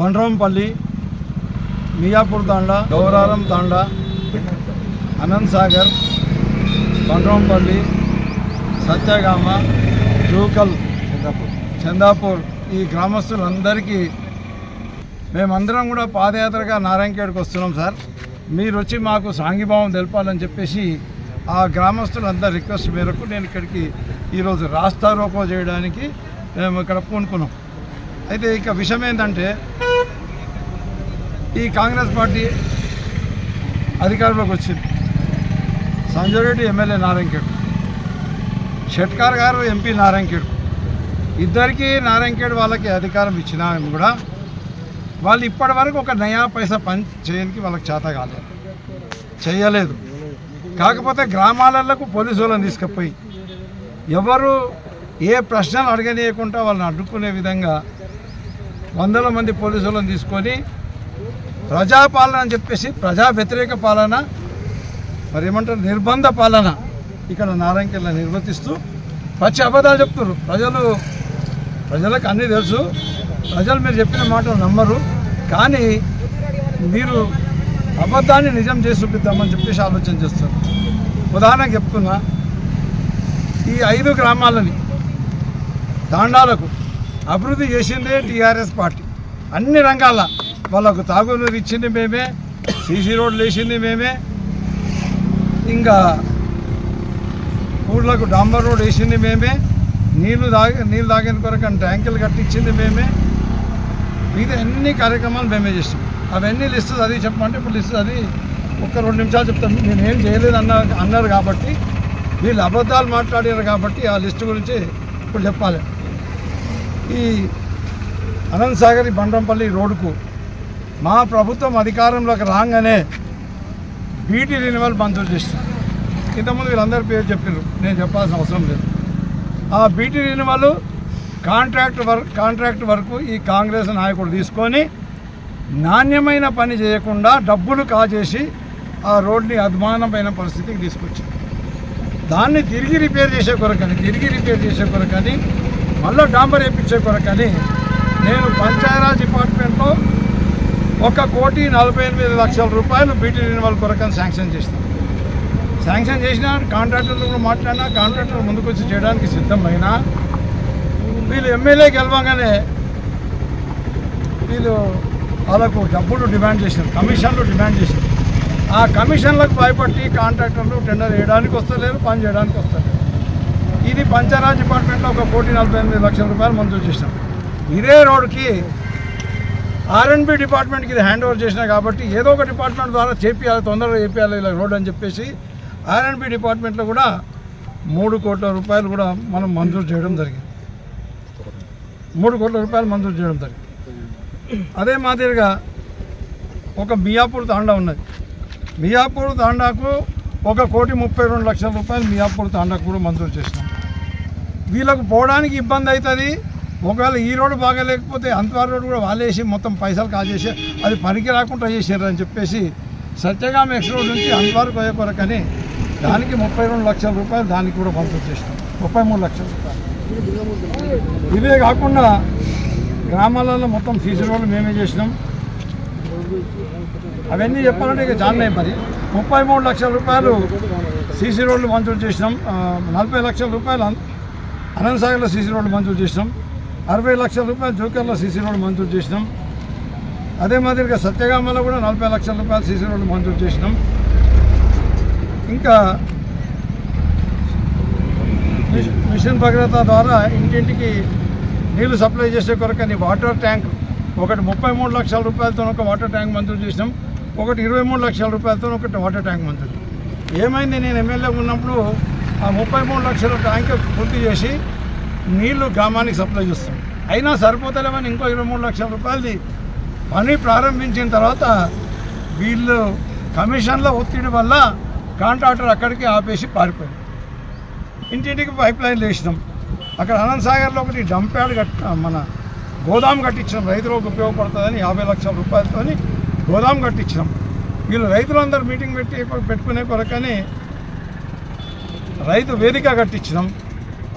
బండ్రాంపల్లి, మియాపూర్ తాండా, గౌరారం తాండా, అనంత్ సాగర్, బండ్రాంపల్లి, సత్యగామ, జూకల్, చందాపూర్ ఈ గ్రామస్తులందరికీ మేమందరం కూడా పాదయాత్రగా నారాయణఖేడ్కి వస్తున్నాం సార్. మీరు వచ్చి మాకు సాంఘీభావం తెలపాలని చెప్పేసి ఆ గ్రామస్తులందరి రిక్వెస్ట్ మేరకు నేను ఇక్కడికి ఈరోజు రాస్తా రోకో చేయడానికి మేము ఇక్కడ పూనుకున్నాం. అయితే ఇక విషయం ఏంటంటే, ఈ కాంగ్రెస్ పార్టీ అధికారంలోకి వచ్చింది. సంజయ్ రెడ్డి ఎమ్మెల్యే నారాయణఖేడ్, షెట్కార్ గారు ఎంపీ నారాయణఖేడ్, ఇద్దరికీ నారాయణఖేడ్ వాళ్ళకి అధికారం ఇచ్చినా కూడా వాళ్ళు ఇప్పటి వరకు ఒక నయా పైసా పని చేయడానికి వాళ్ళకి చేత కాలేదు, చేయలేదు. కాకపోతే గ్రామాలకు పోలీసు వాళ్ళని తీసుకుపోయి ఎవరు ఏ ప్రశ్నలు అడగనీయకుండా వాళ్ళని అడ్డుకునే విధంగా వందల మంది పోలీసు వాళ్ళని తీసుకొని ప్రజాపాలన అని చెప్పేసి ప్రజా వ్యతిరేక పాలన, మరి ఏమంటారు నిర్బంధ పాలన ఇక్కడ నారాయణఖేడ్లో నిర్వర్తిస్తూ పచ్చి అబద్ధాలు చెప్తున్నారు. ప్రజలకు అన్నీ తెలుసు, ప్రజలు మీరు చెప్పిన మాటలు నమ్మరు, కానీ మీరు అబద్ధాన్ని నిజం చేసి చూపిద్దామని చెప్పేసి ఆలోచన చేస్తారు. ఉదాహరణకు చెప్తున్నా, ఈ 5 గ్రామాలని తాండాలకు అభివృద్ధి చేసిందే టీఆర్ఎస్ పార్టీ. అన్ని రంగాల వాళ్ళకు తాగునీరు ఇచ్చింది మేమే, సీసీ రోడ్లు వేసింది మేమే, ఇంకా ఊళ్ళకు డాంబర్ రోడ్ వేసింది మేమే, నీళ్ళు తాగిన కొరకు ట్యాంకులు కట్టించింది మేమే. ఇది అన్ని కార్యక్రమాలు మేమే చేస్తాం. అవన్నీ లిస్టు అది చెప్పమంటే ఇప్పుడు లిస్టు అది ఒక్క 2 నిమిషాలు చెప్తాను. నేనేం చేయలేదు అన్నారు కాబట్టి, వీళ్ళు అబద్ధాలు మాట్లాడారు కాబట్టి ఆ లిస్టు గురించి ఇప్పుడు చెప్పాలి. ఈ అనంత్ సాగర్ బండ్రాంపల్లి రోడ్డుకు మా ప్రభుత్వం అధికారంలోకి రాగానే బీటీ రెన్యువల్ మంజూరు చేస్తాం. ఇంతకుముందు వీళ్ళందరి పేరు చెప్పారు, నేను చెప్పాల్సిన అవసరం లేదు. ఆ బీటీ రెన్యువల్ కాంట్రాక్ట్ వరకు ఈ కాంగ్రెస్ నాయకుడు తీసుకొని నాణ్యమైన పని చేయకుండా డబ్బులు కాజేసి ఆ రోడ్ని అధ్వానమైన పరిస్థితికి తీసుకొచ్చింది. దాన్ని తిరిగి రిపేర్ చేసే కొరకని మళ్ళీ డాంబర్ వేయించే కొరకని నేను పంచాయరాజ్ డిపార్ట్మెంట్లో 1,48,00,000 రూపాయలు బీటీ రెన్యువల్ కొరకని శాంక్షన్ చేసిన కాంట్రాక్టర్లు కూడా మాట్లాడినా, కాంట్రాక్టర్లు ముందుకు వచ్చి చేయడానికి సిద్ధమైనా వీళ్ళు ఎమ్మెల్యే గెలవగానే వీళ్ళు వాళ్ళకు డబ్బులు డిమాండ్ చేశారు, కమిషన్లు డిమాండ్ చేశారు. ఆ కమిషన్లకు భయపడి కాంట్రాక్టర్లు టెండర్ వేయడానికి వస్తలేరు, పని చేయడానికి వస్తలేరు. ఇది పంచాయరాజ్ డిపార్ట్మెంట్లో 1,48,00,000 రూపాయలు మంజూరు చేసినాం. ఇదే రోడ్డుకి R&B డిపార్ట్మెంట్కి ఇది హ్యాండ్ ఓవర్ చేసినా కాబట్టి ఏదో ఒక డిపార్ట్మెంట్ ద్వారా చేపియాలి, తొందరగా చేపియాలి ఇలా రోడ్ అని చెప్పేసి R&B డిపార్ట్మెంట్లో కూడా 3 కోట్ల రూపాయలు కూడా మనం మంజూరు చేయడం జరిగింది. 3 కోట్ల రూపాయలు మంజూరు చేయడం జరిగింది. అదే మాదిరిగా ఒక మియాపూర్ తాండా ఉన్నది. మియాపూర్ తాండాకు 1,32,00,000 రూపాయలు మియాపూర్ తాండాకు కూడా మంజూరు చేసినాం. వీళ్ళకు పోవడానికి ఇబ్బంది అవుతుంది. ఒకవేళ ఈ రోడ్డు బాగాలేకపోతే అంతవారి రోడ్డు కూడా వాళ్ళేసి మొత్తం పైసలు కాజేసి అది పనికి రాకుండా చేసారు అని చెప్పేసి సత్యగామ ఎక్స్ రోడ్ నుంచి అంతవారికి పోయే కొరకని దానికి 32,00,000 రూపాయలు దానికి కూడా మంజూరు చేసినాం. 33,00,000 రూపాయలు. ఇవే కాకుండా గ్రామాలలో మొత్తం సీసీ రోడ్లు మేమే చేసినాం. అవన్నీ చెప్పాలంటే ఇక చాలా మరి 33,00,000 రూపాయలు సీసీ రోడ్లు మంజూరు చేసినాం. 40,00,000 రూపాయలు అనంత్ సాగర్లో సీసీ రోడ్లు మంజూరు చేసినాం. 60,00,000 రూపాయలు జూకర్లో సీసీ రోడ్లు మంజూరు చేసినాం. అదే మాదిరిగా సత్యగామలో కూడా 40,00,000 రూపాయలు సీసీ రోడ్లు మంజూరు చేసినాం. ఇంకా మిషన్ భగీరథ ద్వారా ఇంటింటికి నీళ్లు సప్లై చేసే కొరకని వాటర్ ట్యాంక్ ఒకటి 33,00,000 రూపాయలతో ఒక వాటర్ ట్యాంక్ మంజూరు చేసినాం. ఒకటి 23,00,000 రూపాయలతో ఒకటి వాటర్ ట్యాంక్ మంజూరు. ఏమైంది, నేను ఎమ్మెల్యే ఉన్నప్పుడు ఆ 33,00,000 ట్యాంక్ పూర్తి చేసి నీళ్లు గ్రామానికి సప్లై చేస్తాం. అయినా సరిపోతలేమని ఇంకో 23,00,000 రూపాయలది పని ప్రారంభించిన తర్వాత వీళ్ళు కమిషన్ల ఒత్తిడి వల్ల కాంట్రాక్టర్ అక్కడికి ఆపేసి పారిపోయింది. ఇంటింటికి పైప్ లైన్లు వేసినాం. అక్కడ అనంత్ సాగర్లో ఒకటి డంప్యార్డ్ మన గోదాం కట్టించినాం. రైతులకు ఉపయోగపడుతుందని 50,00,000 రూపాయలతో గోదాం కట్టించినాం. వీళ్ళు రైతులందరూ మీటింగ్ పెట్టుకునే కొరకని రైతు వేదిక కట్టించినాం.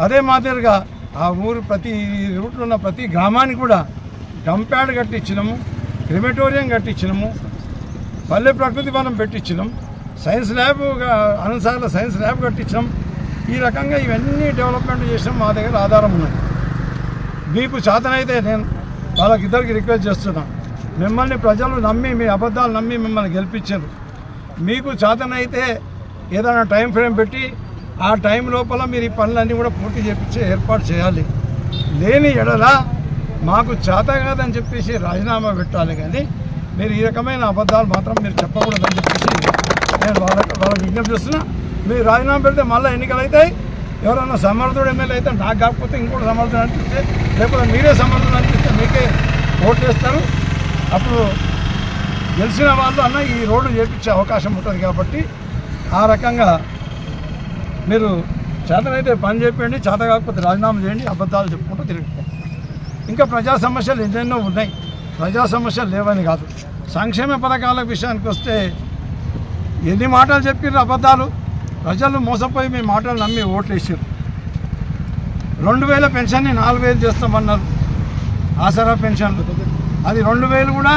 అదే మాదిరిగా ఆ ఊరు ప్రతి రూట్లో ఉన్న ప్రతి గ్రామానికి కూడా డంప్యార్డ్ కట్టించినాము. క్రిమేటోరియం కట్టించినాము, పల్లె ప్రకృతి వనం పెట్టించినాం, సైన్స్ ల్యాబ్ అనుసార్లు సైన్స్ ల్యాబ్ కట్టించాం. ఈ రకంగా ఇవన్నీ డెవలప్మెంట్ చేసినాం. మా దగ్గర ఆధారం ఉన్నది. మీకు చేతనైతే నేను వాళ్ళకిద్దరికి రిక్వెస్ట్ చేస్తున్నాను, మిమ్మల్ని ప్రజలు నమ్మి మీ అబద్ధాలు నమ్మి మిమ్మల్ని గెలిపించారు. మీకు చేతనైతే ఏదైనా టైం ఫ్రేమ్ పెట్టి ఆ టైం లోపల మీరు ఈ పనులన్నీ కూడా పూర్తి చేపించే ఏర్పాటు చేయాలి. లేని ఎడల మాకు చేత కాదని చెప్పేసి రాజీనామా పెట్టాలి. కానీ మీరు ఈ రకమైన అబద్ధాలు మాత్రం మీరు చెప్పకూడదని చెప్పేసి నేను వాళ్ళకి విజ్ఞప్తి చేస్తున్నా. మీరు రాజీనామా పెడితే మళ్ళీ ఎన్నికలు అవుతాయి. ఎవరైనా సమర్థుడు ఎమ్మెల్యే అయితే నాకు కాకపోతే ఇంకోటి సమర్థుడు అనిపిస్తే, లేకపోతే మీరే సమర్థుడు అనిపిస్తే మీకే ఓటు వేస్తారు. అప్పుడు గెలిచిన వాళ్ళు అన్న ఈ రోడ్డు చేపించే అవకాశం ఉంటుంది. కాబట్టి ఆ రకంగా మీరు చేతనైతే పని చెప్పండి, చేత కాకపోతే రాజీనామా చేయండి, అబద్ధాలు చెప్పుకుంటూ తిరుగుతాం. ఇంకా ప్రజా సమస్యలు ఎన్నెన్నో ఉన్నాయి. ప్రజా సమస్యలు లేవని కాదు. సంక్షేమ పథకాల విషయానికి వస్తే ఎన్ని మాటలు చెప్పారు అబద్ధాలు. ప్రజలు మోసపోయి మీ మాటలు నమ్మి ఓట్లు వేసారు. 2000 పెన్షన్ని 4000 చేస్తామన్నారు. ఆసరా పెన్షన్లు అది 2000 కూడా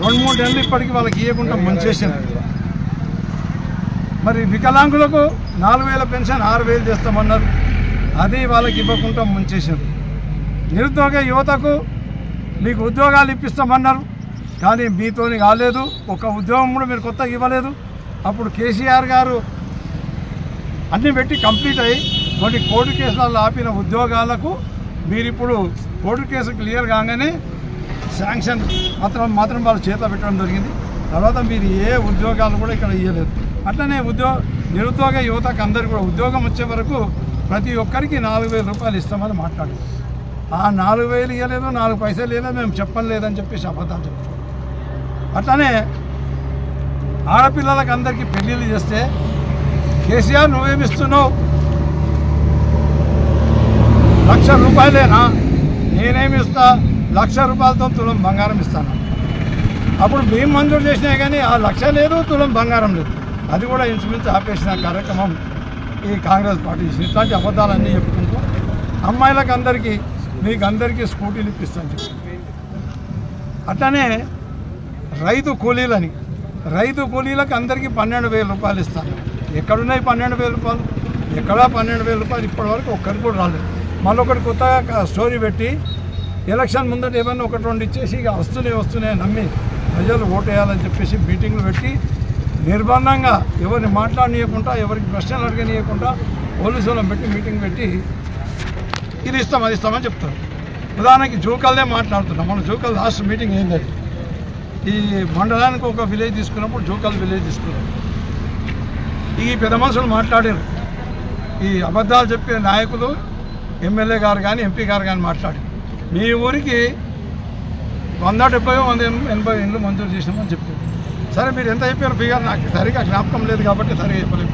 2-3 ఏళ్ళు ఇప్పటికీ వాళ్ళకి ఇవ్వకుండా ముంచేసారు. మరి వికలాంగులకు 4000 పెన్షన్ 6000 చేస్తామన్నారు. అది వాళ్ళకి ఇవ్వకుండా ముంచేసారు. నిరుద్యోగ యువతకు మీకు ఉద్యోగాలు ఇప్పిస్తామన్నారు. కానీ మీతోని కాలేదు. ఒక ఉద్యోగం కూడా మీరు కొత్తగా ఇవ్వలేదు. అప్పుడు కేసీఆర్ గారు అన్నీ పెట్టి కంప్లీట్ అయ్యి కొన్ని కోర్టు కేసులలో ఆపిన ఉద్యోగాలకు మీరు ఇప్పుడు కోర్టు కేసు క్లియర్ కాగానే శాంక్షన్ మాత్రం వాళ్ళు చేత పెట్టడం జరిగింది. తర్వాత మీరు ఏ ఉద్యోగాలు కూడా ఇక్కడ ఇవ్వలేదు. అట్లనే నిరుద్యోగ యువతకు అందరికీ కూడా ఉద్యోగం వచ్చే వరకు ప్రతి ఒక్కరికి 4000 రూపాయలు ఇస్తామని మాట్లాడారు. ఆ 4000 ఇవ్వలేదు, 4 పైసలు ఇవ్వలేదు, మేము చెప్పలేదని చెప్పేసి అబద్ధాలు చెప్తాం. అట్లనే ఆడపిల్లలకు అందరికీ పెళ్ళిళ్ళు చేస్తే కేసీఆర్ నువ్వేమిస్తున్నావు? 1,00,000 రూపాయలేనా? నేనేమి ఇస్తా? 1,00,000 రూపాయలతో తులం బంగారం ఇస్తాను. అప్పుడు మేము మంజూరు చేసినా కానీ ఆ 1,00,000 లేదు, తులం బంగారం లేదు. అది కూడా ఇన్సూరెన్స్ ఆపేసిన కార్యక్రమం ఈ కాంగ్రెస్ పార్టీ చేసింది. ఇట్లాంటి అబద్ధాలన్నీ చెప్పుకుంటూ అమ్మాయిలకు మీకు అందరికీ స్కూటీలు ఇప్పిస్తాను చెప్పి. అట్లనే రైతు కూలీలకు అందరికీ 12,000 రూపాయలు ఇస్తాను. ఎక్కడున్నాయి 12,000 రూపాయలు? ఎక్కడా 12,000 రూపాయలు ఇప్పటివరకు ఒక్కరికి కూడా రాలేదు. మళ్ళీ ఒకటి కొత్తగా స్టోరీ పెట్టి ఎలక్షన్ ముందట ఏమన్నా 1-2 ఇచ్చేసి ఇక వస్తున్నాయి నమ్మి ప్రజలు ఓటేయాలని చెప్పేసి మీటింగ్లు పెట్టి నిర్బంధంగా ఎవరిని మాట్లాడనీయకుండా, ఎవరికి ప్రశ్నలు అడగనీయకుండా పోలీసు వాళ్ళని పెట్టి మీటింగ్ పెట్టి ఇది ఇస్తాం అది ఇస్తామని చెప్తారు. ఉదాహరణకి జూకల్నే మాట్లాడుతున్నాం. మన జూకల్ లాస్ట్ మీటింగ్ ఏంటంటే ఈ మండలానికి ఒక విలేజ్ తీసుకున్నప్పుడు జూకల్ విలేజ్ తీసుకున్నాం. ఈ పెద్ద మనుషులు మాట్లాడారు. ఈ అబద్ధాలు చెప్పే నాయకులు ఎమ్మెల్యే గారు కానీ ఎంపీ గారు కానీ మాట్లాడారు. మీ ఊరికి 170-180 ఇండ్లు మంజూరు చేసినామని చెప్పారు. సరే మీరు ఎంత చెప్పారు ఫిగర్ నాకు సరిగా జ్ఞాపకం లేదు కాబట్టి సరిగా చెప్పలేదు.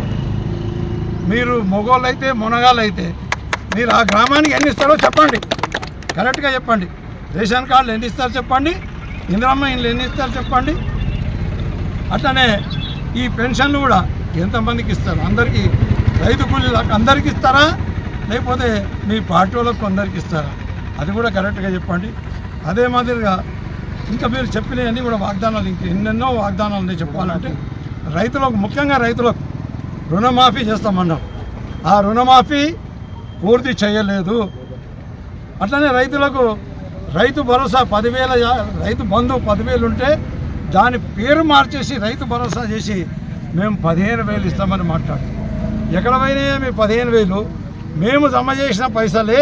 మీరు మొగోళ్ళు అయితే మునగాళ్ళు అయితే మీరు ఆ గ్రామానికి ఎన్ని ఇస్తారో చెప్పండి, కరెక్ట్గా చెప్పండి. రేషన్ కార్డులు ఎన్ని ఇస్తారో చెప్పండి, ఇందిరమ్మ ఇండ్లు ఎన్ని ఇస్తారో చెప్పండి. అట్లనే ఈ పెన్షన్లు కూడా ఎంతమందికి ఇస్తారు? అందరికీ రైతు కూలీలకు అందరికీ ఇస్తారా, లేకపోతే మీ పార్టీ వాళ్ళకు కొందరికి ఇస్తారా? అది కూడా కరెక్ట్గా చెప్పండి. అదే మాదిరిగా ఇంకా మీరు చెప్పినవన్నీ కూడా వాగ్దానాలు ఇంకా ఎన్నెన్నో వాగ్దానాలు ఉన్నాయి చెప్పాలంటే. రైతులకు ముఖ్యంగా రైతులకు రుణమాఫీ చేస్తామన్నాం. ఆ రుణమాఫీ పూర్తి చేయలేదు. అట్లనే రైతులకు రైతు భరోసా 10,000 రైతు బంధు 10,000 ఉంటే దాని పేరు మార్చేసి రైతు భరోసా చేసి మేము 15,000 ఇస్తామని మాట్లాడు. ఎక్కడ పోయినాయే మీ 15,000? మేము జమ చేసిన పైసలే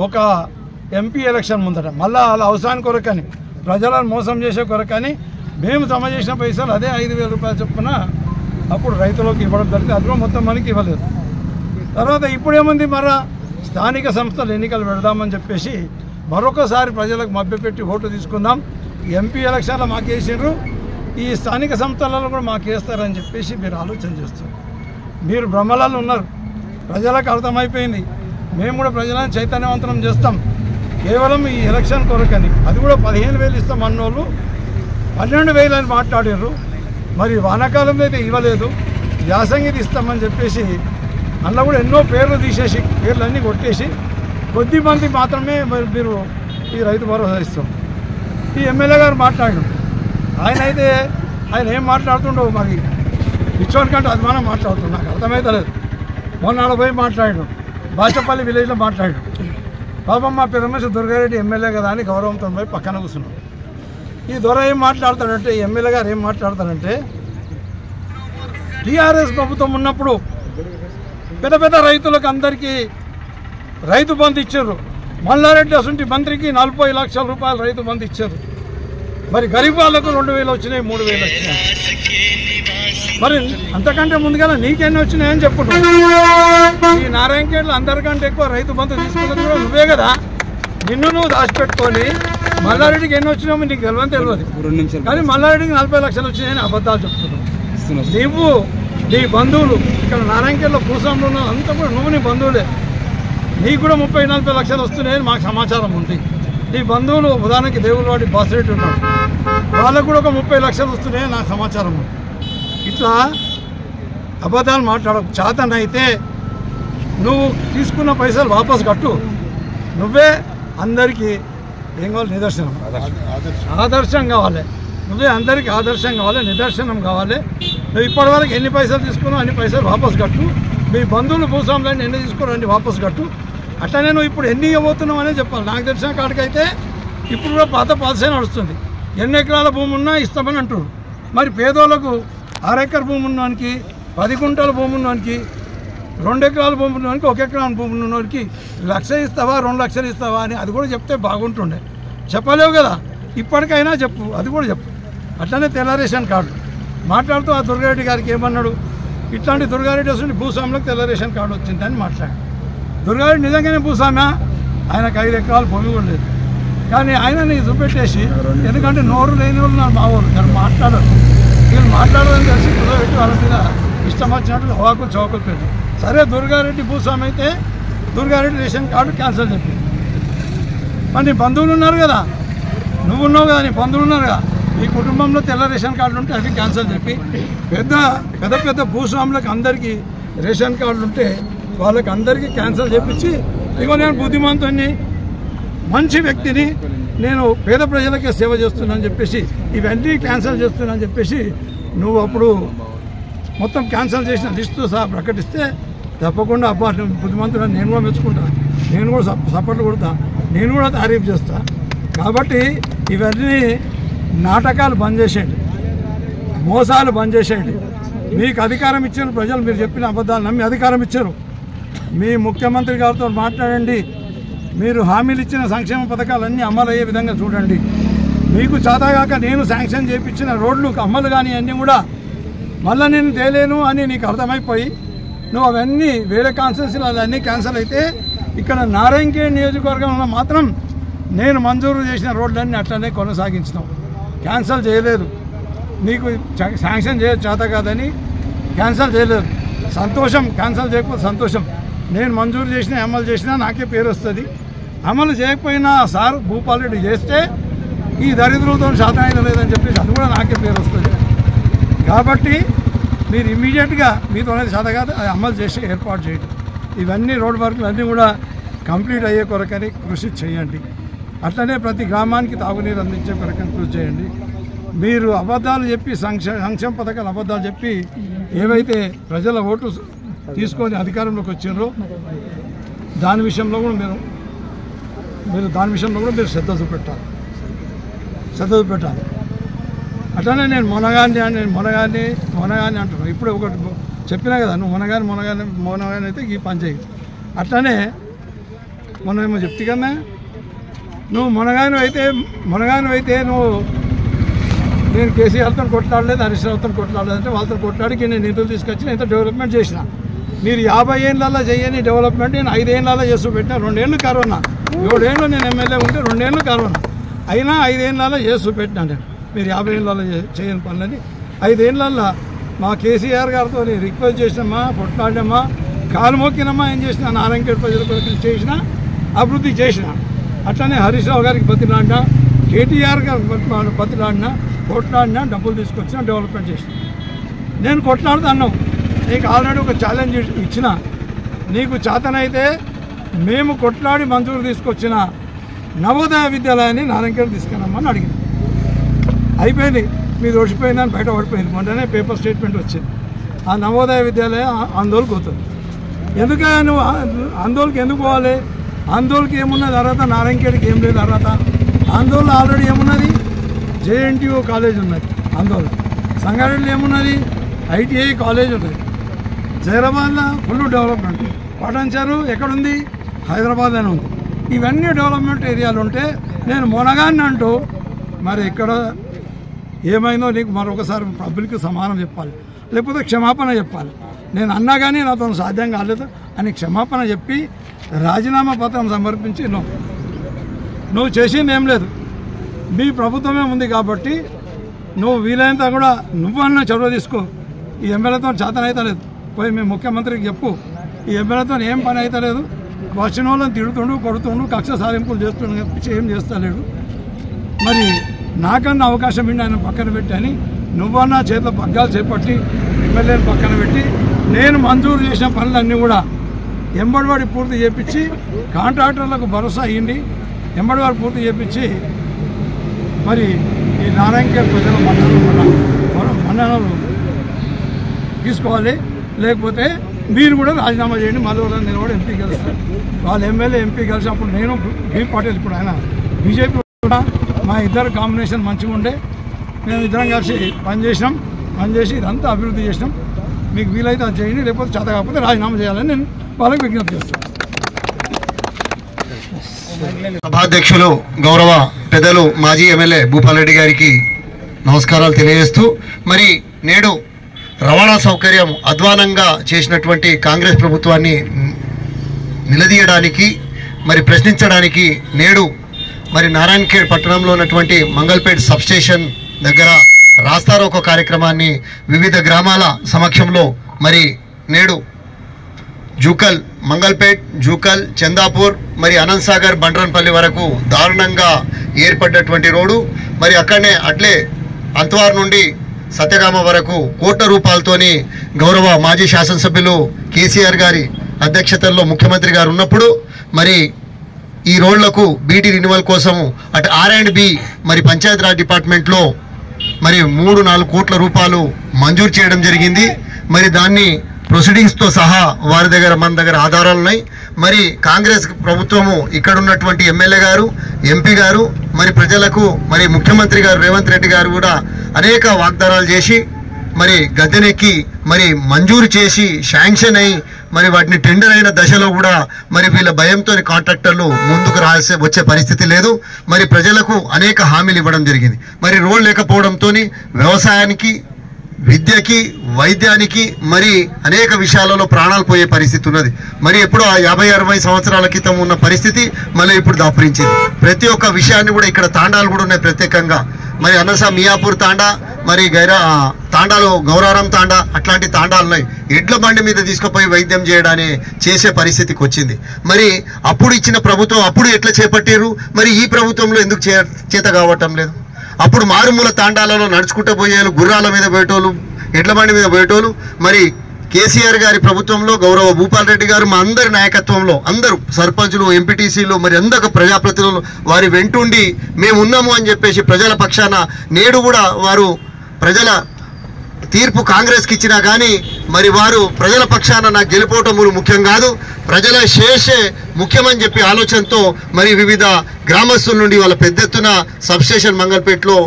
ఒక ఎంపీ ఎలక్షన్ ముందట మళ్ళీ వాళ్ళ అవసరానికి కొరకని ప్రజలను మోసం చేసే కొరకని మేము జమ చేసిన పైసలు అదే 5,000 రూపాయలు చొప్పున అప్పుడు రైతులకు ఇవ్వడం జరిగింది. అది కూడా మొత్తం మనకి ఇవ్వలేదు. తర్వాత ఇప్పుడేముంది, మరో స్థానిక సంస్థలు ఎన్నికలు పెడదామని చెప్పేసి మరొకసారి ప్రజలకు మభ్యపెట్టి ఓటు తీసుకుందాం. ఎంపీ ఎలక్షన్లో మాకేసారు, ఈ స్థానిక సంస్థలలో కూడా మాకేస్తారని చెప్పేసి మీరు ఆలోచన చేస్తారు. మీరు భ్రమలలో ఉన్నారు. ప్రజలకు అర్థమైపోయింది. మేము కూడా ప్రజలను చైతన్యవంతం చేస్తాం. కేవలం ఈ ఎలక్షన్ కొరకని అది కూడా 15,000 ఇస్తాం అన్నోళ్ళు 12,000 అని మాట్లాడారు. మరి వానాకాలంలో అయితే ఇవ్వలేదు, యాసంగిది ఇస్తామని చెప్పేసి అందులో కూడా ఎన్నో పేర్లు తీసేసి పేర్లన్నీ కొట్టేసి కొద్దిమంది మాత్రమే మరి మీరు ఈ రైతు భరోసా ఇస్తాం. ఈ ఎమ్మెల్యే గారు మాట్లాడు. ఆయన ఏం మాట్లాడుతుండవు మరి ఇచ్చోని కంటే అది మనం మాట్లాడుతున్నాం, నాకు అర్థమవుతలేదు. మొన్న పోయి మాట్లాడు, బాచపల్లి విలేజ్లో మాట్లాడు. పాపం మా పెద్దమనిషి దుర్గారెడ్డి ఎమ్మెల్యే కదా అని గౌరవంతో పోయి పక్కన కూర్చున్నాం. ఈ దొర ఏం మాట్లాడతాడంటే, ఈ ఎమ్మెల్యే గారు ఏం మాట్లాడతాడంటే, టీఆర్ఎస్ ప్రభుత్వం ఉన్నప్పుడు పెద్ద పెద్ద రైతులకు అందరికీ రైతు బంధు ఇచ్చారు. మల్లారెడ్డి అసంటి మంత్రికి 40 లక్షల రూపాయలు రైతు బంధు ఇచ్చారు. మరి గరీబ్ వాళ్ళకు 2000 వచ్చినాయి, 3000 వచ్చినాయి. మరి అంతకంటే ముందుగా నీకెన్ని వచ్చినాయని చెప్పుడు. ఈ నారాయణఖేడ్లో అందరికంటే ఎక్కువ రైతు బంధు తీసుకున్నది కూడా నువ్వే కదా. నిన్ను నువ్వు దాచిపెట్టుకొని మల్లారెడ్డికి ఎన్ని వచ్చినామో నీకు తెలియదు. కానీ మల్లారెడ్డికి 40 లక్షలు వచ్చినాయని అబద్ధాలు చెప్తున్నావు. నువ్వు నీ బంధువులు ఇక్కడ నారాయణఖేడ్లో భూస్వాములు ఉన్న అంతా కూడా నువ్వు నీ బంధువులే. నీకు కూడా 30-40 లక్షలు వస్తున్నాయని మాకు సమాచారం ఉంది. నీ బంధువులు ఉదాహరణకి దేవులవాడి బాసిరెడ్డి ఉన్నాడు, వాళ్ళకు కూడా ఒక 30 లక్షలు వస్తున్నాయని నాకు సమాచారం ఉంది. ఇట్లా అబద్ధాలు మాట్లాడకు. చేతనైతే నువ్వు తీసుకున్న పైసలు వాపసు కట్టు. నువ్వే అందరికీ ఏం కావాలి, నిదర్శనం, ఆదర్శం కావాలి. నువ్వే అందరికీ ఆదర్శం కావాలి, నిదర్శనం కావాలి. నువ్వు ఇప్పటివరకు ఎన్ని పైసలు తీసుకున్నావు అన్ని పైసలు వాపసు కట్టు. మీ బంధువులు భూస్వాములని ఎన్ని తీసుకున్నావు అన్ని వాపసు కట్టు. అట్లనే నువ్వు ఇప్పుడు ఎన్ని ఇవ్వబోతున్నావు అనేది చెప్పాలి. నాకు తెలిసిన కాడికైతే ఇప్పుడు కూడా పాత పాలసీ నడుస్తుంది. 8 ఎకరాల భూమి ఉన్నా ఇస్తామని అంటారు. మరి పేదోళ్ళకు 6 ఎకరాల భూమి ఉన్నవానికి, 10 గుంటల భూమి ఉన్నవానికి, 2 ఎకరాల భూమి ఉన్నవానికి, 1 ఎకరం భూమి ఉన్నవానికి 1 లక్ష ఇస్తావా 2 లక్షలు ఇస్తావా అని అది కూడా చెప్తే బాగుంటుండే. చెప్పలేవు కదా, ఇప్పటికైనా చెప్పు, అది కూడా చెప్పు. అట్లనే తెల్ల రేషన్ కార్డు మాట్లాడుతూ ఆ దుర్గారెడ్డి గారికి ఏమన్నాడు, ఇట్లాంటి దుర్గారెడ్డి వస్తుంది భూస్వాములకు తెల్ల రేషన్ కార్డు వచ్చిందని మాట్లాడు. దుర్గారెడ్డి నిజంగానే భూస్వామ్య, ఆయనకు 5 ఎకరాల భూమి కూడా లేదు. కానీ ఆయనని చూపెట్టేసి, ఎందుకంటే నోరు లేని వాళ్ళు మా వాళ్ళు దాన్ని మాట్లాడరు. వీళ్ళు మాట్లాడాలని తెలిసి కుదరబెట్టి వాళ్ళ మీద ఇష్టం వచ్చినట్టు హవాకులు చౌకులు పెట్టి, సరే దుర్గారెడ్డి భూస్వామి అయితే దుర్గారెడ్డి రేషన్ కార్డు క్యాన్సిల్ చెప్పి. మరి నీ బంధువులు ఉన్నారు కదా, నువ్వు ఉన్నావు కదా, నీ బంధువులు ఉన్నారు కదా, ఈ కుటుంబంలో తెల్ల రేషన్ కార్డులు ఉంటే అది క్యాన్సిల్ చెప్పి, పెద్ద పెద్ద భూస్వాములకు అందరికీ రేషన్ కార్డులు ఉంటే వాళ్ళకి అందరికీ క్యాన్సిల్ చేపించి, ఇగో నేను బుద్ధిమంతుని మంచి వ్యక్తిని, నేను పేద ప్రజలకే సేవ చేస్తున్నానని చెప్పేసి ఇవన్నీ క్యాన్సిల్ చేస్తున్నానని చెప్పేసి నువ్వు అప్పుడు మొత్తం క్యాన్సిల్ చేసిన లిస్టు సహా ప్రకటిస్తే తప్పకుండా అబ్బా నువ్వు బుద్ధిమంతుడని నేను కూడా మెచ్చుకుంటాను, నేను కూడా సపోర్ట్లు కొడతా, నేను కూడా తారీఫ్ చేస్తా. కాబట్టి ఇవన్నీ నాటకాలు బంద్ చేసేయండి, మోసాలు బంద్ చేసేయండి. మీకు అధికారం ఇచ్చారు ప్రజలు, మీరు చెప్పిన అబద్ధాలు నమ్మి అధికారం ఇచ్చారు. మీ ముఖ్యమంత్రి గారితో మాట్లాడండి, మీరు హామీలు ఇచ్చిన సంక్షేమ పథకాలన్నీ అమలు అయ్యే విధంగా చూడండి. మీకు చాతగాక నేను శాంక్షన్ చేయించిన రోడ్లు అమలు కానీ అన్నీ కూడా మళ్ళీ నేను తేలేను అని నీకు అర్థమైపోయి నువ్వు అవన్నీ వేరే కాన్స్టిట్యూన్సీలు అవన్నీ క్యాన్సిల్ అయితే ఇక్కడ నారాయణఖేడ్ నియోజకవర్గంలో మాత్రం నేను మంజూరు చేసిన రోడ్లన్నీ అట్లనే కొనసాగించినాం, క్యాన్సిల్ చేయలేదు. నీకు శాంక్షన్ చేత కాదని క్యాన్సిల్ చేయలేదు, సంతోషం. క్యాన్సిల్ చేయకపోతే సంతోషం. నేను మంజూరు చేసినా అమలు చేసినా నాకే పేరు వస్తుంది. అమలు చేయకపోయినా సార్ భూపాల్ రెడ్డి చేస్తే ఈ దరిద్రులతో శాతం లేదని చెప్పేసి అది కూడా నాకే పేరు వస్తుంది. కాబట్టి మీరు ఇమ్మీడియట్గా మీతో అనేది శాతం కాదు అది అమలు చేసి ఏర్పాటు చేయండి. ఇవన్నీ రోడ్ వర్క్లు అన్నీ కూడా కంప్లీట్ అయ్యే కొరకని కృషి చేయండి. అట్లనే ప్రతి గ్రామానికి తాగునీరు అందించే కొరకని కృషి చేయండి. మీరు అబద్ధాలు చెప్పి సంక్షేమ పథకాలు అబద్ధాలు చెప్పి ఏవైతే ప్రజల ఓటు తీసుకొని అధికారంలోకి వచ్చారో దాని విషయంలో కూడా మీరు శ్రద్ధ చూపెట్టాలి. అట్లనే నేను మొనగాన్ని అంటున్నాను. ఇప్పుడు ఒకటి చెప్పినా కదా, నువ్వు మొనగాని అయితే ఈ పని చేయి. అట్లనే మొన్నేమో చెప్తే కన్నా నువ్వు మొనగాని అయితే నువ్వు నేను కేసీఆర్తో కొట్లాడలేదు, హరీష్ రావుతో కొట్లాడలేదు అంటే వాళ్ళతో కొట్లాడికి నేను నిధులు తీసుకొచ్చి నేను డెవలప్మెంట్ చేసిన. మీరు 50 ఏళ్ళలో చేయని డెవలప్మెంట్ నేను 5 ఏళ్ళలో చేస్తూ పెట్టినా. 2 ఏళ్ళు కరోనా, 7 ఏళ్ళు నేను ఎమ్మెల్యే ఉంటే 2 ఏళ్ళు కరోనా అయినా 5 ఏళ్ళలో చేస్తూ పెట్టినా. నేను మీరు 50 ఏళ్ళలో చేయని పనులని 5 ఏళ్ళల్లో మా కేసీఆర్ గారితో రిక్వెస్ట్ చేసినామా, కొట్లాడినామా, కాలు మొక్కినమ్మా, ఏం చేసినా నారాయణఖేడ్ ప్రజల కొరకు చేసిన అభివృద్ధి చేసిన. అట్లనే హరీష్ రావు గారికి బతిలాడినా, కేటీఆర్ గారికి బతిలాడినా, కొట్లాడినా, డబ్బులు తీసుకొచ్చినా, డెవలప్మెంట్ చేసిన. నేను కొట్లాడుతున్నావు, నీకు ఆల్రెడీ ఒక ఛాలెంజ్ ఇచ్చిన. నీకు చేతనైతే మేము కొట్లాడి మంజూరు తీసుకొచ్చిన నవోదయ విద్యాలయాన్ని నారాయణఖేడ్ తీసుకున్నామని అడిగింది. అయిపోయింది, మీది ఓడిపోయిందని బయట పడిపోయింది. మొన్ననే పేపర్ స్టేట్మెంట్ వచ్చింది. ఆ నవోదయ విద్యాలయం ఆందోళనకు పోతుంది. ఎందుకని నువ్వు ఆందోళనకి ఎందుకు పోవాలి? ఆందోళనకి ఏమున్నది అర్హత? నారాయణఖేడ్కి ఏం లేదు అర్హత. ఆందోళన ఆల్రెడీ ఏమున్నది? JNTU కాలేజ్ ఉన్నది. ఆందోళన సంగారెడ్డిలో ఏమున్నది? ITI కాలేజ్ ఉన్నది. జైరాబాద్లో ఫుల్ డెవలప్మెంట్. పటాన్చెరు ఎక్కడుంది? హైదరాబాద్లోనే ఉంది. ఇవన్నీ డెవలప్మెంట్ ఏరియాలు ఉంటే నేను మొనగాన్ని అంటూ మరి ఇక్కడ ఏమైందో నీకు మరొకసారి పబ్లిక్ సమానం చెప్పాలి, లేకపోతే క్షమాపణ చెప్పాలి. నేను అన్నా కానీ నాతో సాధ్యం కాలేదు అని క్షమాపణ చెప్పి రాజీనామా పత్రం సమర్పించి నువ్వు చేసింది ఏం లేదు, మీ ప్రభుత్వమే ఉంది కాబట్టి నువ్వు వీలైనంత కూడా నువ్వన్నా చొరవ తీసుకో. ఈ ఎమ్మెల్యేతో చేతన అయితే లేదు, పోయి మీ ముఖ్యమంత్రికి చెప్పు ఈ ఎమ్మెల్యేతో ఏం పని అయితే లేదు, వచ్చిన వాళ్ళని తిడుతుండు కొడుతుండు కక్ష సాధింపులు చేస్తుండు తప్పించి ఏం చేస్తలేడు. మరి నాకన్నా అవకాశం ఇండి ఆయన పక్కన పెట్టి అని నువ్వన్నా చేతిలో పగ్గాలు చేపట్టి ఎమ్మెల్యేని పక్కన పెట్టి నేను మంజూరు చేసిన పనులన్నీ కూడా ఎంబడివాడి పూర్తి చేపించి కాంట్రాక్టర్లకు భరోసా అయ్యింది. ఎంబడివాడి పూర్తి చేపించి మరి ఈ నారాయణఖేడ్ ప్రజల మన్ననలు తీసుకోవాలి, లేకపోతే మీరు కూడా రాజీనామా చేయండి. మళ్ళీ నేను కూడా ఎంపీ గెలుస్తాను. వాళ్ళ ఎమ్మెల్యే ఎంపీ గెలిచినప్పుడు నేను బి పాటిల్, ఇప్పుడు ఆయన బీజేపీ కూడా మా ఇద్దరు కాంబినేషన్ మంచిగా ఉండే మేము ఇద్దరం కలిసి పనిచేసి ఇదంతా అభివృద్ధి చేసినాం. మీకు వీలైతే అది చేయండి, లేకపోతే చేత కాకపోతే రాజీనామా చేయాలని నేను వాళ్ళకి విజ్ఞప్తి చేస్తాను. సభాధ్యక్షులు గౌరవ పెద్దలు మాజీ ఎమ్మెల్యే భూపాల్ రెడ్డి గారికి నమస్కారాలు తెలియజేస్తూ, మరి నేడు రవాణా సౌకర్యం అధ్వానంగా చేసినటువంటి కాంగ్రెస్ ప్రభుత్వాన్ని నిలదీయడానికి మరి ప్రశ్నించడానికి నేడు మరి నారాయణఖేడ్ పట్టణంలో ఉన్నటువంటి మంగళపేట్ సబ్స్టేషన్ దగ్గర రాస్తారోకో కార్యక్రమాన్ని వివిధ గ్రామాల సమక్షంలో మరి నేడు జూకల్, మంగళపేట్, జూకల్, చందాపూర్, మరి అనంత్ సాగర్, బండ్రన్పల్లి వరకు దారుణంగా ఏర్పడ్డటువంటి రోడ్డు, మరి అక్కడనే అట్లే అంతవారు నుండి సత్యగామ వరకు కోట్ల రూపాయలతోని గౌరవ మాజీ శాసనసభ్యులు కేసీఆర్ గారి అధ్యక్షతల్లో ముఖ్యమంత్రి గారు ఉన్నప్పుడు మరి ఈ రోడ్లకు బీటీ రినివల్ కోసము అటు R&B మరి పంచాయతీరాజ్ డిపార్ట్మెంట్లో మరి 3-4 కోట్ల రూపాయలు మంజూరు చేయడం జరిగింది. మరి దాన్ని ప్రొసీడింగ్స్తో సహా వారి దగ్గర మన దగ్గర ఆధారాలు ఉన్నాయి. మరి కాంగ్రెస్ ప్రభుత్వము ఇక్కడ ఉన్నటువంటి ఎమ్మెల్యే గారు, ఎంపీ గారు, మరి ప్రజలకు మరి ముఖ్యమంత్రి గారు రేవంత్ రెడ్డి గారు కూడా అనేక వాగ్దానాలు చేసి మరి గద్దెనెక్కి మరి మంజూరు చేసి శాంక్షన్ అయి మరి వాటిని టెండర్ అయిన దశలో కూడా మరి వీళ్ళ భయంతో కాంట్రాక్టర్లు ముందుకు వచ్చే పరిస్థితి లేదు. మరి ప్రజలకు అనేక హామీలు ఇవ్వడం జరిగింది. మరి రోడ్ లేకపోవడంతో వ్యవసాయానికి, విద్యకి, వైద్యానికి మరి అనేక విషయాలలో ప్రాణాలు పోయే పరిస్థితి ఉన్నది. మరి ఎప్పుడో 50-60 సంవత్సరాల క్రితం ఉన్న పరిస్థితి మళ్ళీ ఇప్పుడు దాపురించింది. ప్రతి ఒక్క విషయాన్ని కూడా ఇక్కడ తాండాలు కూడా ఉన్నాయి ప్రత్యేకంగా. మరి అనసా మియాపూర్ తాండా, మరి తాండాలో గౌరారం తాండా, అట్లాంటి తాండాలు ఉన్నాయి. ఎడ్ల బండి మీద తీసుకుపోయి వైద్యం చేయడానికి చేసే పరిస్థితికి వచ్చింది. మరి అప్పుడు ఇచ్చిన ప్రభుత్వం అప్పుడు ఎట్లా చేపట్టారు, మరి ఈ ప్రభుత్వంలో ఎందుకు చేత కావటం లేదు? అప్పుడు మారుమూల తాండాలలో నడుచుకుంటూ పోయేలు, గుర్రాల మీద పోయేటోళ్ళు, ఎడ్ల బండి మీద పోయేటోళ్ళు. మరి కేసీఆర్ గారి ప్రభుత్వంలో గౌరవ భూపాల్ రెడ్డి గారు మా అందరి నాయకత్వంలో అందరూ సర్పంచులు, ఎంపీటీసీలు, మరి అందరు ప్రజాప్రతినిధులు వారి వెంటుండి మేము ఉన్నాము అని చెప్పేసి ప్రజల పక్షాన నేడు కూడా వారు ప్రజల తీర్పు కాంగ్రెస్కి ఇచ్చినా కానీ మరి వారు ప్రజల పక్షాన నాకు గెలిపోవటములు ముఖ్యం కాదు, ప్రజల శేషే ముఖ్యమని చెప్పి ఆలోచనతో మరి వివిధ గ్రామస్తుల నుండి వాళ్ళ పెద్ద ఎత్తున సబ్స్టేషన్ మంగళపేటలో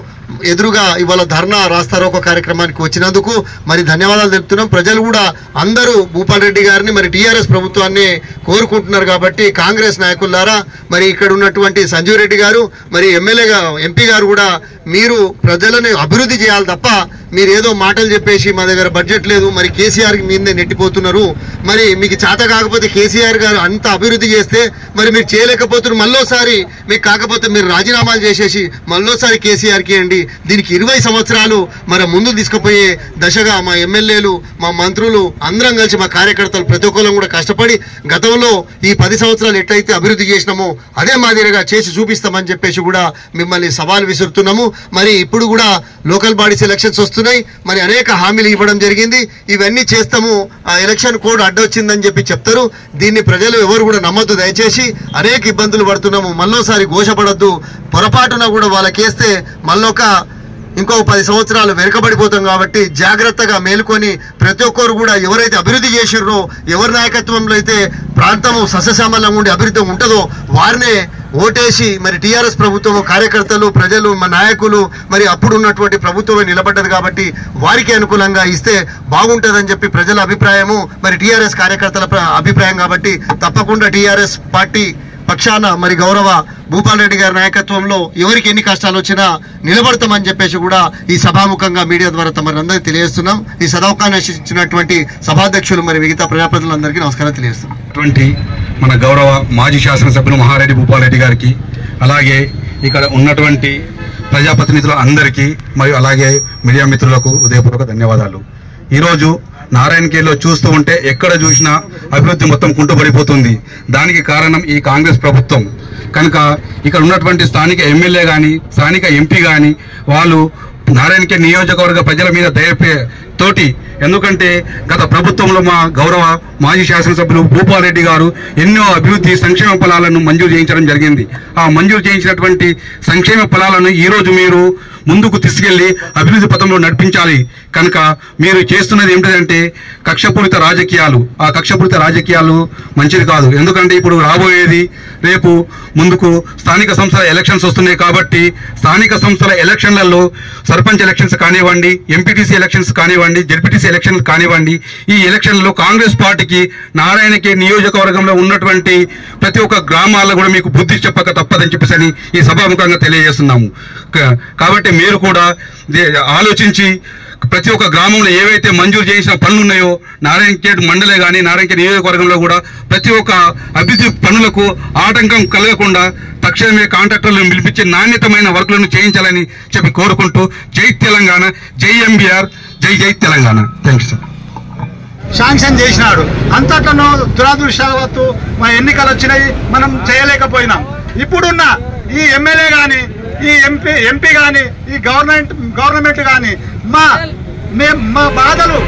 ఎదురుగా ఇవాళ ధర్నా రాస్తారోకో కార్యక్రమానికి వచ్చినందుకు మరి ధన్యవాదాలు తెలుపుతున్నాం. ప్రజలు కూడా అందరూ భూపాల్ రెడ్డి గారిని మరి టీఆర్ఎస్ ప్రభుత్వాన్ని కోరుకుంటున్నారు. కాబట్టి కాంగ్రెస్ నాయకులారా, మరి ఇక్కడ ఉన్నటువంటి సంజీవ్ రెడ్డి గారు, మరి ఎమ్మెల్యేగా ఎంపీ గారు కూడా మీరు ప్రజలను అభివృద్ధి చేయాలి తప్ప మీరు ఏదో మాటలు చెప్పేసి మా దగ్గర బడ్జెట్ లేదు, మరి కేసీఆర్ మీదే నెట్టిపోతున్నారు. మరి మీకు చేత కాకపోతే కేసీఆర్ గారు అంత అభివృద్ధి చేస్తే మరి మీరు చేయలేకపోతున్నారు. మళ్ళోసారి మీకు కాకపోతే మీరు రాజీనామాలు చేసేసి మళ్ళోసారి కేసీఆర్కి అండి. దీనికి 20 సంవత్సరాలు మరి ముందు తీసుకుపోయే దశగా మా ఎమ్మెల్యేలు, మా మంత్రులు అందరం కలిసి మా కార్యకర్తలు ప్రతి ఒక్కరు కూడా కష్టపడి గతంలో ఈ 10 సంవత్సరాలు ఎట్లయితే అభివృద్ధి చేసినామో అదే మాదిరిగా చేసి చూపిస్తామని చెప్పేసి కూడా మిమ్మల్ని సవాల్ విసురుతున్నాము. మరి ఇప్పుడు కూడా లోకల్ బాడీస్ ఎలక్షన్స్ వస్తున్నాయి, మరి అనేక హామీలు ఇవ్వడం జరిగింది. ఇవన్నీ చేస్తాము, ఆ ఎలక్షన్ కోడ్ అడ్డొచ్చిందని చెప్పి చెప్తారు. దీన్ని ప్రజలు ఎవరు కూడా నమ్మద్దు దయచేసి. అనేక ఇబ్బందులు పడుతున్నాము, మళ్ళోసారి ఘోషపడద్దు. పొరపాటున కూడా వాళ్ళకేస్తే మళ్ళొక ఇంకో 10 సంవత్సరాలు వెనుకబడిపోతాం కాబట్టి జాగ్రత్తగా మేలుకొని ప్రతి ఒక్కరు కూడా ఎవరైతే అభివృద్ధి చేసిర్రో, ఎవరి నాయకత్వంలో అయితే ప్రాంతము సస్యశ్యామలంగా ఉండి అభివృద్ధి ఉంటుందో వారినే ఓటేసి మరి టీఆర్ఎస్ ప్రభుత్వం కార్యకర్తలు, ప్రజలు, మా నాయకులు మరి అప్పుడు ఉన్నటువంటి ప్రభుత్వమే నిలబడ్డది కాబట్టి వారికి అనుకూలంగా ఇస్తే బాగుంటుందని చెప్పి ప్రజల అభిప్రాయము, మరి టీఆర్ఎస్ కార్యకర్తల అభిప్రాయం కాబట్టి తప్పకుండా టీఆర్ఎస్ పార్టీ పక్షాన మరి గౌరవ భూపాల్ రెడ్డి గారి నాయకత్వంలో ఎవరికి ఎన్ని కష్టాలు వచ్చినా నిలబడతామని చెప్పేసి కూడా ఈ సభాముఖంగా మీడియా ద్వారా తమరందరికీ తెలియజేస్తున్నాం. ఈ సదవకాశం ఇచ్చినటువంటి సభాధ్యక్షులు మరి మిగతా ప్రజాప్రతినిధులందరికీ నమస్కారం తెలియజేస్తున్నాం. మన గౌరవ మాజీ శాసనసభ్యులు మహారెడ్డి భూపాల్ రెడ్డి గారికి, అలాగే ఇక్కడ ఉన్నటువంటి ప్రజాప్రతినిధులు అందరికీ మరియు అలాగే మీడియా మిత్రులకు హృదయపూర్వక ధన్యవాదాలు. ఈరోజు నారాయణఖేడ్లో చూస్తూ ఉంటే ఎక్కడ చూసినా అభివృద్ధి మొత్తం కుంటుపడిపోతుంది. దానికి కారణం ఈ కాంగ్రెస్ ప్రభుత్వం. కనుక ఇక్కడ ఉన్నటువంటి స్థానిక ఎమ్మెల్యే కానీ, స్థానిక ఎంపీ కానీ వాళ్ళు నారాయణఖేడ్ నియోజకవర్గ ప్రజల మీద దయతోటి, ఎందుకంటే గత ప్రభుత్వంలో మా గౌరవ మాజీ శాసనసభ్యులు భూపాల్ రెడ్డి గారు ఎన్నో అభివృద్ధి సంక్షేమ ఫలాలను మంజూరు చేయించడం జరిగింది. ఆ మంజూరు చేయించినటువంటి సంక్షేమ ఫలాలను ఈరోజు మీరు ముందుకు తీసుకెళ్లి అభివృద్ధి పథంలో నడిపించాలి. కనుక మీరు చేస్తున్నది ఏమిటంటే కక్షపూరిత రాజకీయాలు. ఆ కక్షపూరిత రాజకీయాలు మంచిది కాదు. ఎందుకంటే ఇప్పుడు రాబోయేది రేపు ముందుకు స్థానిక సంస్థల ఎలక్షన్స్ వస్తున్నాయి కాబట్టి స్థానిక సంస్థల ఎలక్షన్లలో సర్పంచ్ ఎలక్షన్స్ కానివ్వండి, ఎంపీటీసీ ఎలక్షన్స్ కానివ్వండి, జెడ్పీటీసీ ఎలక్షన్స్ కానివ్వండి, ఈ ఎలక్షన్లలో కాంగ్రెస్ పార్టీకి నారాయణఖేడ్ నియోజకవర్గంలో ఉన్నటువంటి ప్రతి ఒక్క గ్రామాల్లో కూడా మీకు బుద్ధి చెప్పక తప్పదని చెప్పేసి ఈ సభాముఖంగా తెలియజేస్తున్నాము. కాబట్టి మీరు కూడా ఆలోచించి ప్రతి ఒక్క గ్రామంలో ఏవైతే మంజూరు చేసిన పనులు ఉన్నాయో నారాయణఖేడ్ మండలే కానీ నారాయణఖేడ్ నియోజకవర్గంలో కూడా ప్రతి ఒక్క అభివృద్ధి పనులకు ఆటంకం కలగకుండా తక్షణమే కాంట్రాక్టర్లను పిలిపించి నాణ్యతమైన వర్కులను చేయించాలని చెప్పి కోరుకుంటూ జై తెలంగాణ, జై ఎంబీఆర్, జై జై Telangana. Thank you sir. Sanction చేసినాడు. అంతటను దురదృష్టవత్తు మా ఎన్నికలు వచ్చినాయి, మనం చేయలేకపోయినాం. ఇప్పుడున్న ఈ ఎమ్మెల్యే కానీ, ఈ ఎంపీ కానీ, ఈ గవర్నమెంట్ కానీ మా బాధలు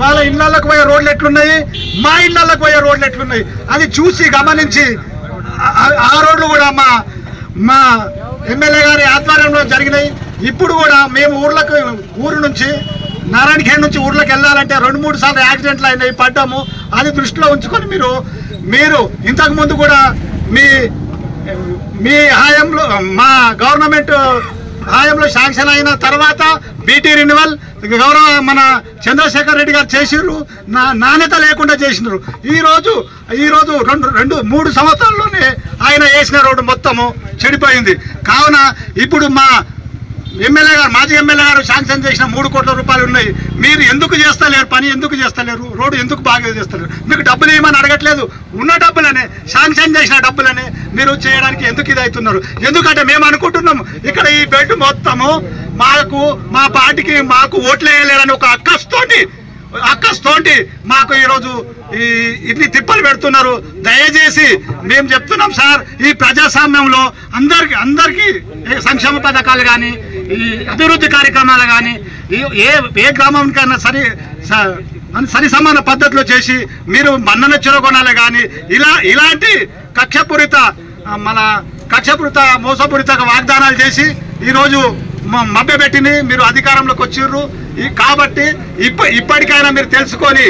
వాళ్ళ ఇళ్లకు పోయే రోడ్లు ఎట్లున్నాయి, మా ఇళ్లకు పోయే రోడ్లు ఎట్లున్నాయి అది చూసి గమనించి ఆ రోడ్లు కూడా మా ఎమ్మెల్యే గారి ఆధ్వర్యంలో జరిగినాయి. ఇప్పుడు కూడా మేము ఊరు నుంచి నారాయణఖేడ్ నుంచి ఊర్లోకి వెళ్ళాలంటే 2-3 సార్లు యాక్సిడెంట్లు అయినాయి, పడ్డాము. అది దృష్టిలో ఉంచుకొని మీరు ఇంతకు ముందు కూడా మీ హాయంలో మా గవర్నమెంట్ హాయంలో శాంక్షన్ అయిన తర్వాత బీటీ రెన్యువల్ గౌరవ మన చంద్రశేఖర్ రెడ్డి గారు చేసిర్రు, నాణ్యత లేకుండా చేసినారు. ఈరోజు 2-3 సంవత్సరాల్లోనే ఆయన వేసిన రోడ్డు మొత్తము చెడిపోయింది. కావున ఇప్పుడు మా ఎమ్మెల్యే గారు, మాజీ ఎమ్మెల్యే గారు శాంక్షన్ చేసిన 3 కోట్ల రూపాయలు ఉన్నాయి. మీరు ఎందుకు చేస్తలేరు? పని ఎందుకు చేస్తలేరు? రోడ్డు ఎందుకు బాగా చేస్తలేరు? మీకు డబ్బులు ఏమని అడగట్లేదు. ఉన్న డబ్బులనే, శాంక్షన్ చేసిన డబ్బులనే మీరు చేయడానికి ఎందుకు ఇది అవుతున్నారు? ఎందుకంటే మేము అనుకుంటున్నాము ఇక్కడ ఈ బెడ్ మొత్తము మా పార్టీకి మాకు ఓట్లు వేయలేరని ఒక అక్కస్తోటి మాకు ఈరోజు ఇన్ని తిప్పలు పెడుతున్నారు. దయచేసి మేము చెప్తున్నాం సార్, ఈ ప్రజాస్వామ్యంలో అందరికీ సంక్షేమ పథకాలు కానీ, ఈ అభివృద్ధి కార్యక్రమాలు కానీ ఏ గ్రామానికైనా సరి సమాన పద్ధతిలో చేసి మీరు మన్నన చెరగొనాలి. కానీ ఇలాంటి కక్షపూరిత మోసపూరిత వాగ్దానాలు చేసి ఈరోజు మభ్యపెట్టిని మీరు అధికారంలోకి వచ్చిర్రు. కాబట్టి ఇప్పటికైనా మీరు తెలుసుకొని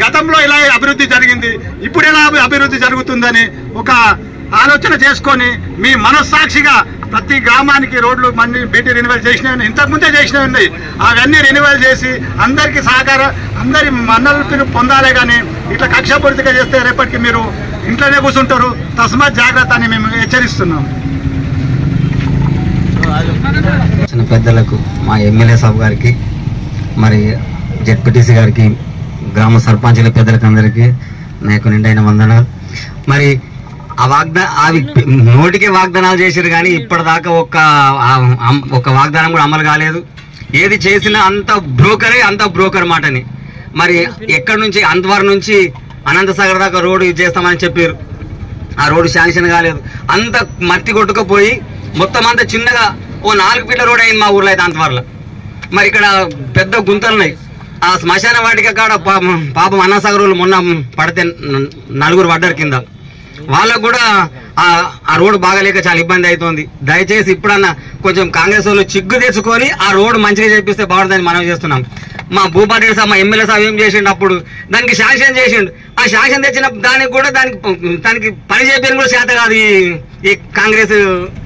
గతంలో ఇలా అభివృద్ధి జరిగింది, ఇప్పుడు ఎలా అభివృద్ధి జరుగుతుందని ఒక ఆలోచన చేసుకొని మీ మనస్సాక్షిగా ప్రతి గ్రామానికి రోడ్లు బీటీ రెన్యువల్ చేసినవి, ఇంతకుముందే చేసినవి ఉన్నాయి. అవన్నీ రెన్యువల్ చేసి అందరికీ అందరి మన్నలు పొందాలే. కానీ ఇట్లా కక్షపూరితగా చేస్తే రేపటికి మీరు ఇంట్లోనే కూర్చుంటారు. తస్మాత్ జాగ్రత్త అని మేము హెచ్చరిస్తున్నాం. పెద్దలకు, మా ఎమ్మెల్యే సాబ్ గారికి, మరి జెడ్పీటీసీ గారికి, గ్రామ సర్పంచుల పెద్దలకు అందరికీ నాకు నిండైన వందనాలు. మరి అవి నోటికి వాగ్దానాలు చేశారు కానీ ఇప్పటిదాకా ఒక వాగ్దానం కూడా అమలు కాలేదు. ఏది చేసినా అంత బ్రోకర్ మాటని. మరి ఎక్కడి నుంచి అంతవరం నుంచి అనంతసాగర్ దాకా రోడ్డు ఇది చేస్తామని చెప్పారు. ఆ రోడ్డు శాంక్షన్ కాలేదు. అంత మట్టి కొట్టుకుపోయి మొత్తం అంతా చిన్నగా 4 ఫీట్ల రోడ్ అయింది మా ఊర్లో అయితే అంతవరలో. మరి ఇక్కడ పెద్ద గుంతలున్నాయి. ఆ శ్మశాన వాటిక కాడ పాపం అన్నసాగర్ మొన్న పడితే 4 పడ్డారు కింద. వాళ్ళకు కూడా ఆ రోడ్డు బాగాలేక చాలా ఇబ్బంది అవుతుంది. దయచేసి ఇప్పుడన్నా కొంచెం కాంగ్రెస్ వాళ్ళు చిగ్గు తెచ్చుకొని ఆ రోడ్డు మంచిగా చేపిస్తే బాగుంటుందని మనం చేస్తున్నాం. మా భూపాల్ రెడ్డి సాబ్ మా ఎమ్మెల్యే సాబ్ ఏం చేసిండు, అప్పుడు దానికి శాంక్షన్ చేసిండు. ఆ శాంక్షన్ తెచ్చిన దానికి కూడా దానికి పని చేయడం కూడా చేత కాదు ఈ కాంగ్రెస్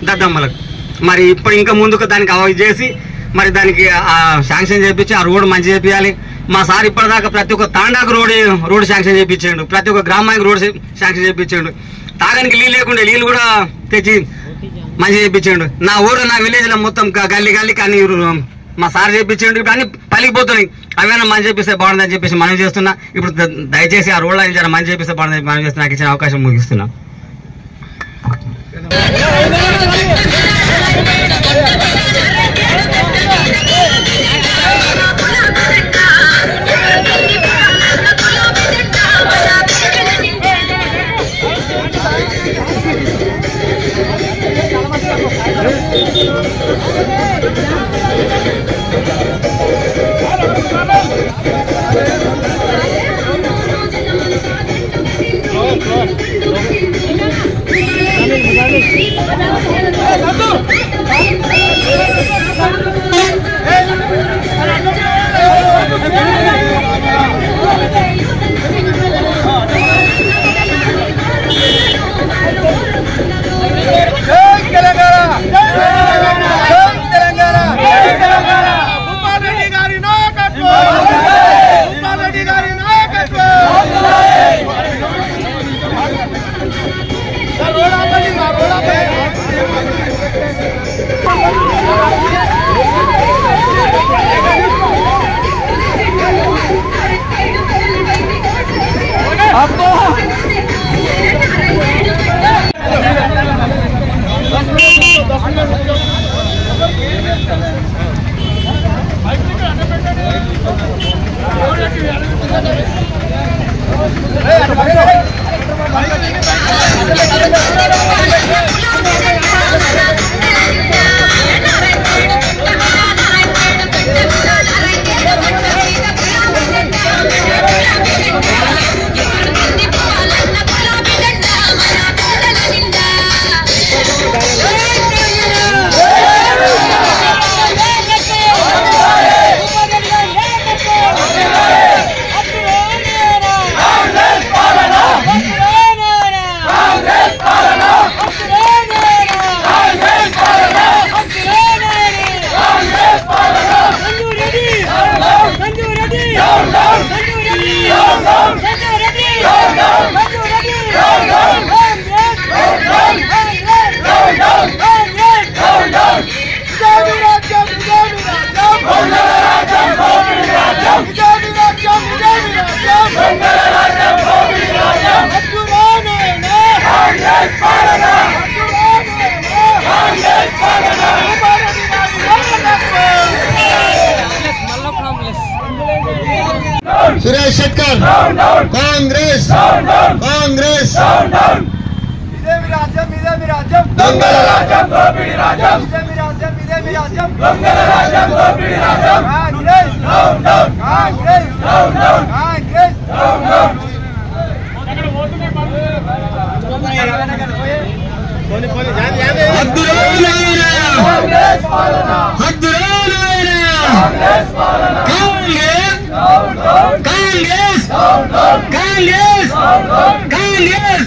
దద్దమ్మలకు. మరి ఇప్పుడు ఇంకా ముందుకు దానికి అవాయిడ్ చేసి మరి దానికి ఆ శాంక్షన్ చేయించి ఆ రోడ్డు మంచి చేపించాలి. మా సార్ ఇప్పటిదాకా ప్రతి ఒక్క తాండాకు రోడ్డు శాంక్షన్ చేయించాడు, ప్రతి ఒక్క గ్రామానికి రోడ్డు శాంక్షన్ చేయించాడు. తాగడానికి నీళ్ళు లేకుండా నీళ్ళు కూడా తెచ్చి మంచి చేయించాడు. నా ఊరు నా విలేజ్ లో మొత్తం గల్లీ కానీ మా సార్ చేయించాడు. ఇప్పుడు అన్ని పలిగిపోతున్నాయి. అవేనా మంచి చేపిస్తే బాగుందని చెప్పేసి మనం చేస్తున్నా. ఇప్పుడు దయచేసి ఆ రోడ్లు అని మంచి చేపిస్తే బాగుందని మనం చేస్తున్నా. నాకు ఇచ్చిన అవకాశం ముగిస్తున్నా. సురేష్ శెట్కర్ కాంగ్రెస్ కాంగ్రెస్ దొంగల రాజ్యం దోపిడీ రాజ్యం దొంగల రాజ్యం దోపిడీ రాజ్యం కాంగ్రెస్ కాంగ్రెస్ కాంగ్రెస్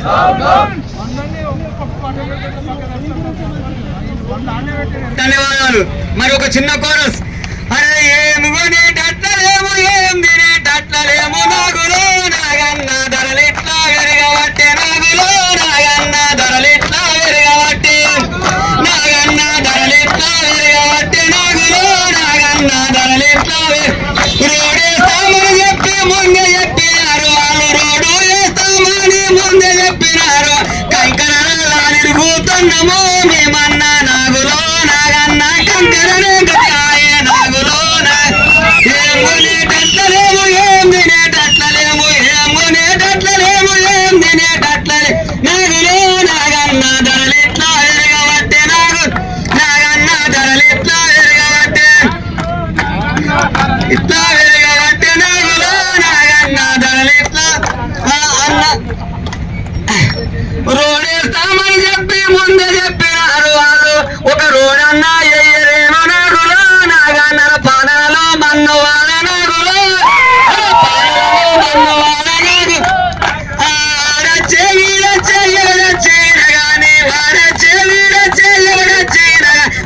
ధన్యవాదాలు. మరి ఒక చిన్న కోరస్. అరే ఏమి కొనేటట్లేము, ఏం తినేటట్లేము, నాగులో నాగన్న ధరలిట్లా వెరగబట్టే, నాగులో నాగన్న ధరలిట్లా వెరగబట్టే, నాగన్న ధరలిట్లా వెరగబట్టే, నాగులో నాగన్న ధరలిట్లా రోడేస్తామని చెప్పి ముందే చెప్పినారు వాళ్ళు, రోడ్డు వేస్తామని ముందే చెప్పినారు. కంకరలా తిరుగుతున్నాము మేమన్నా, నాగులో నాగన్న కంకరనే గతాయే, నాగులో ఏం కొనేటట్లేము, ఏం తినేటట్లేము, ఏం కొనేటట్లేము, ఏం తినేటట్లే, నాగులో నాగన్న ధరలిట్లా ఎరగబట్టే, నాగన్న ధరలిట్లా ఎరగబట్టే, ఇట్లా ఎరగబట్టే, నాగులో నాగన్న ధరలిట్లా అన్న రోడేస్తామని చెప్పి ఒక రోడన్నా ఎయ్యరేమో నాగులో నాగన్నల పానాలో మన్నవాడ నాగులో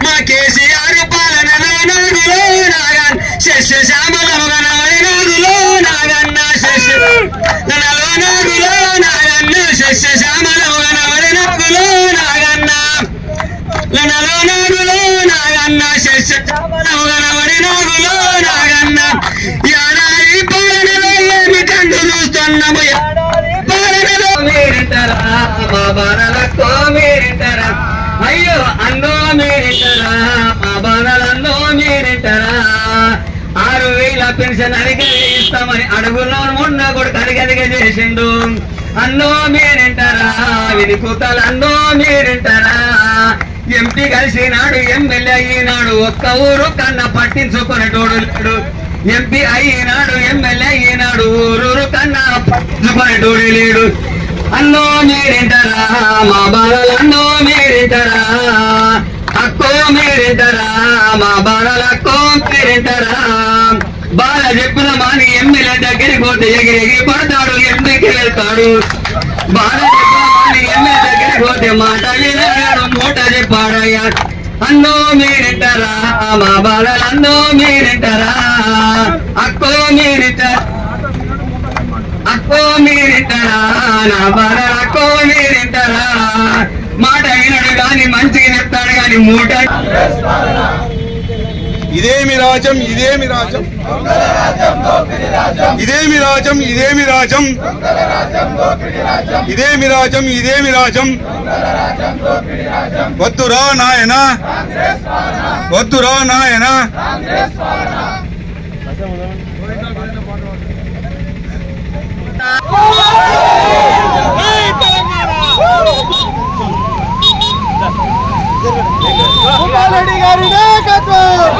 మా కేసీఆర్ పాలనలో నాగులో నాగన్ శస్య శ్యామలముగా నాగులో నాగన్న శస్యలో నాగులో నాగన్న శస్య శ్యామలముగా నాగులో నాగన్న నలో నాగులో నాగన్న శస్య శ్యామలముగా నాగులో నాగన్న యాడాది పాలనలో ఏమి కండు చూస్తున్నాము పాలనలో మీరింటారా మా బాలలతో మీరింటారా అయ్యో అన్నో మీరింటారా మా బాలలన్నో మీరింటారా 6,000 పెన్షన్ అడిగే ఇస్తామని అడుగులో మొన్న కూడా అడిగదిగా చేసిండు అన్నో మీరింటారా విని కూతలు అన్నో మీరింటారా ఎంపీ కలిసినాడు ఎమ్మెల్యే అయినాడు ఒక్క ఊరు కన్నా పట్టించుకునేటోడు లేడు ఎంపీ అయినాడు ఎమ్మెల్యే అయినాడు ఊరూరు కన్నా పట్టించుకునేటోడు లేడు అన్నో మీరింటారా మా బాలలు అన్నో మీరింటారా అక్కో మీరింటారా మా బాలలు అక్కో మీరింటారా బాల చెప్పిన మాని ఎమ్మెల్యే దగ్గరికి పోతే ఎగిరి పడతాడు ఎంపీకి వెళ్తాడు బాల చెప్పిన మాని ఎమ్మెల్యే దగ్గరికి పోతే మాట వినగాడు మూట చెప్పాడయ్యా అన్నో మీరింటారా మా బాలలు అన్నో మీరింటారా అక్కో మీరింటారా అక్కో మీరింటారా నా బాల అక్కో మీరింటారా మాట వినడు గాని మంచిగా చెప్తాడు గాని మూట ఇదేమి రాజ్యం ఇదేమి రాజ్యం ఇదేమి రాజ్యం ఇదేమి రాజ్యం ఇదేమి రాజ్యం ఇదేమి రాజ్యం వద్దురా నాయన వద్దురా నాయన భూపాలరెడ్డి గారి నాయకత్వం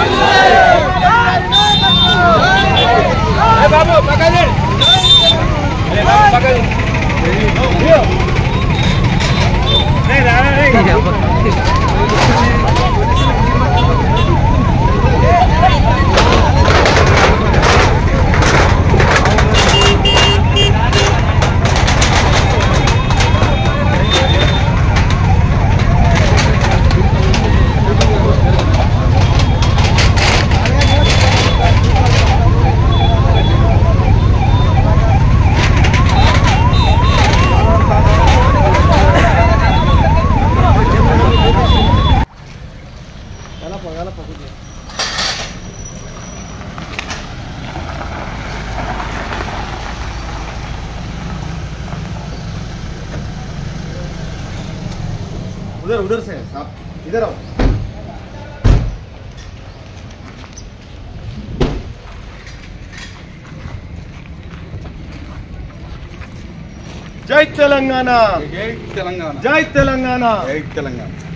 उधर से आप इधर आओ। जय तेलंगाना జై తెలంగాణ जय तेलंगाना జై తెలంగాణ